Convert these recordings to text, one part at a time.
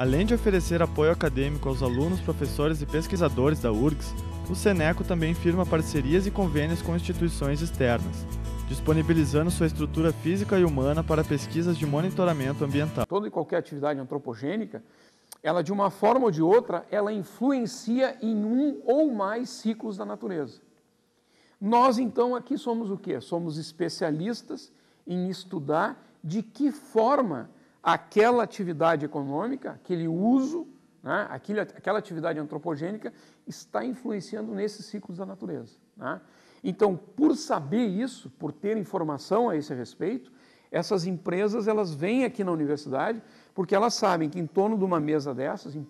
Além de oferecer apoio acadêmico aos alunos, professores e pesquisadores da URGS, o Seneco também firma parcerias e convênios com instituições externas, disponibilizando sua estrutura física e humana para pesquisas de monitoramento ambiental. Toda e qualquer atividade antropogênica, ela de uma forma ou de outra, ela influencia em um ou mais ciclos da natureza. Nós então aqui somos o quê? Somos especialistas em estudar de que forma aquela atividade econômica, aquele uso, né, aquela atividade antropogênica está influenciando nesses ciclos da natureza. Né? Então, por saber isso, por ter informação a esse respeito, essas empresas elas vêm aqui na universidade porque elas sabem que em torno de uma mesa dessas, em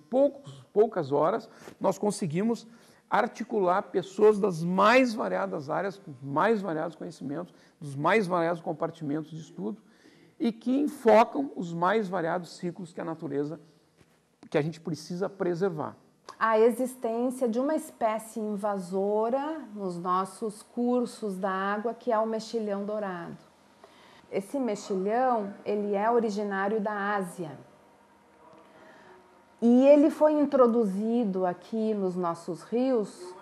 poucas horas, nós conseguimos articular pessoas das mais variadas áreas, com mais variados conhecimentos, dos mais variados compartimentos de estudo e que enfocam os mais variados ciclos que a natureza, que a gente precisa preservar. A existência de uma espécie invasora nos nossos cursos da água, que é o mexilhão dourado. Esse mexilhão, ele é originário da Ásia. E ele foi introduzido aqui nos nossos rios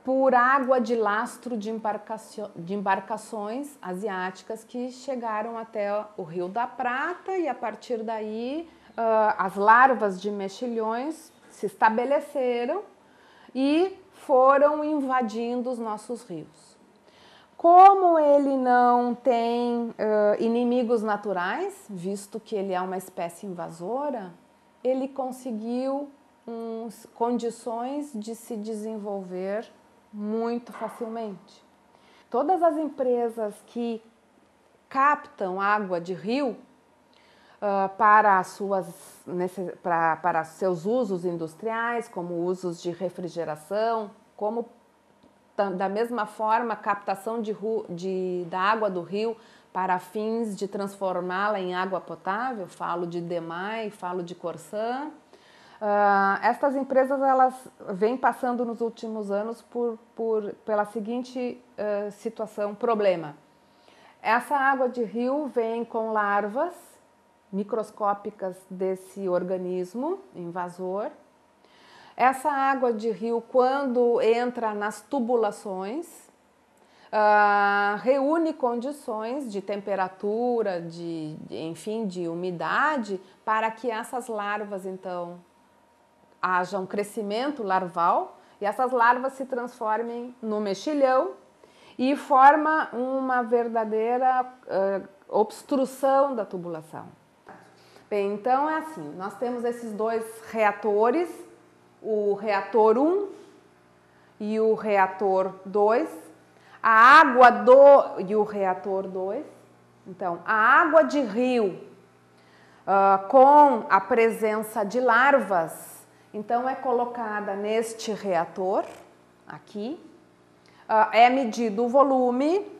por água de lastro de embarcações asiáticas que chegaram até o Rio da Prata e a partir daí as larvas de mexilhões se estabeleceram e foram invadindo os nossos rios. Como ele não tem inimigos naturais, visto que ele é uma espécie invasora, ele conseguiu condições de se desenvolver muito facilmente. Todas as empresas que captam água de rio para seus usos industriais, como usos de refrigeração, como da mesma forma a captação da água do rio para fins de transformá-la em água potável, falo de DEMAI, falo de Corsã. Estas empresas elas vêm passando nos últimos anos pela seguinte situação, problema. Essa água de rio vem com larvas microscópicas desse organismo invasor. Essa água de rio, quando entra nas tubulações, reúne condições de temperatura, enfim, de umidade, para que essas larvas, então, haja um crescimento larval e essas larvas se transformem no mexilhão e forma uma verdadeira obstrução da tubulação. Bem, então é assim, nós temos esses dois reatores, o reator 1 e o reator 2, a água e o reator 2. Então, a água de rio com a presença de larvas, então é colocada neste reator, aqui, é medido o volume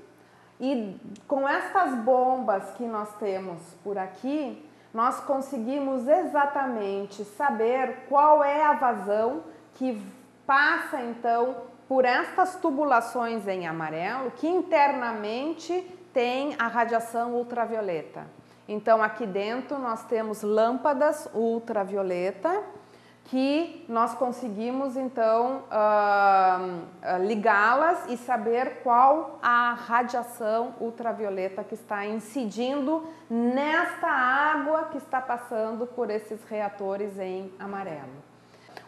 e com estas bombas que nós temos por aqui, nós conseguimos exatamente saber qual é a vazão que passa então por estas tubulações em amarelo que internamente tem a radiação ultravioleta. Então aqui dentro nós temos lâmpadas ultravioleta que nós conseguimos então ligá-las e saber qual a radiação ultravioleta que está incidindo nesta água que está passando por esses reatores em amarelo.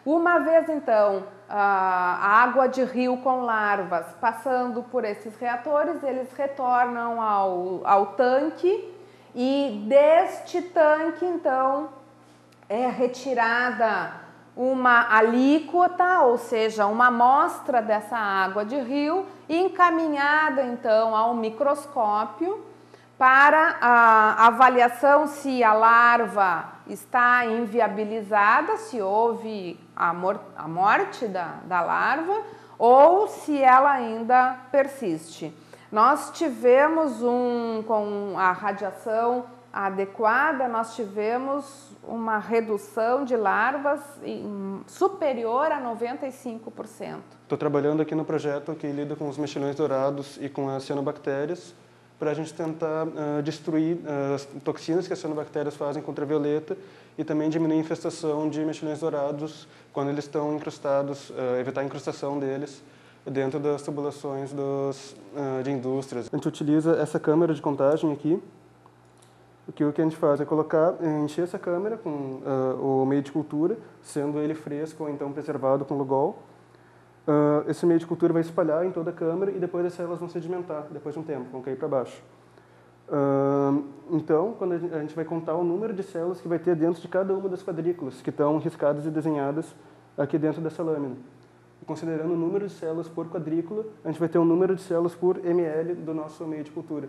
Uma vez então a água de rio com larvas passando por esses reatores, eles retornam ao tanque e deste tanque então é retirada uma alíquota, ou seja, uma amostra dessa água de rio e encaminhada então ao microscópio para a avaliação se a larva está inviabilizada, se houve a morte da larva ou se ela ainda persiste. Nós tivemos com a radiação adequada, nós tivemos uma redução de larvas superior a 95%. Estou trabalhando aqui no projeto que lida com os mexilhões dourados e com as cianobactérias. para a gente tentar destruir as toxinas que as cianobactérias fazem com ultravioleta e também diminuir a infestação de mexilhões dourados quando eles estão incrustados, evitar a incrustação deles dentro das tubulações de indústrias. A gente utiliza essa câmera de contagem aqui. O que a gente faz é encher essa câmera com o meio de cultura, sendo ele fresco ou então preservado com Lugol. Esse meio de cultura vai espalhar em toda a câmara e depois as células vão sedimentar, depois de um tempo, vão cair para baixo. Então, quando a gente vai contar o número de células que vai ter dentro de cada uma das quadrículas, que estão riscadas e desenhadas aqui dentro dessa lâmina. E considerando o número de células por quadrícula, a gente vai ter um número de células por ml do nosso meio de cultura.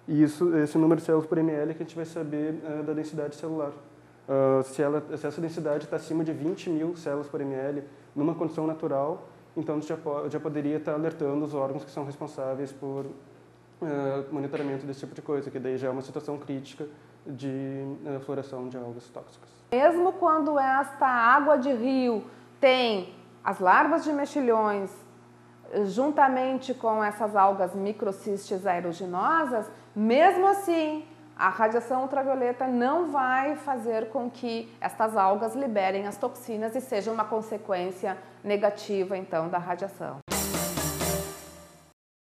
E esse número de células por ml é que a gente vai saber da densidade celular. Se essa densidade está acima de 20.000 células por ml, numa condição natural, então a gente já poderia estar alertando os órgãos que são responsáveis por monitoramento desse tipo de coisa, que daí já é uma situação crítica de floração de algas tóxicas. Mesmo quando esta água de rio tem as larvas de mexilhões, juntamente com essas algas microcistes aeruginosas, mesmo assim, a radiação ultravioleta não vai fazer com que estas algas liberem as toxinas e seja uma consequência negativa, então, da radiação.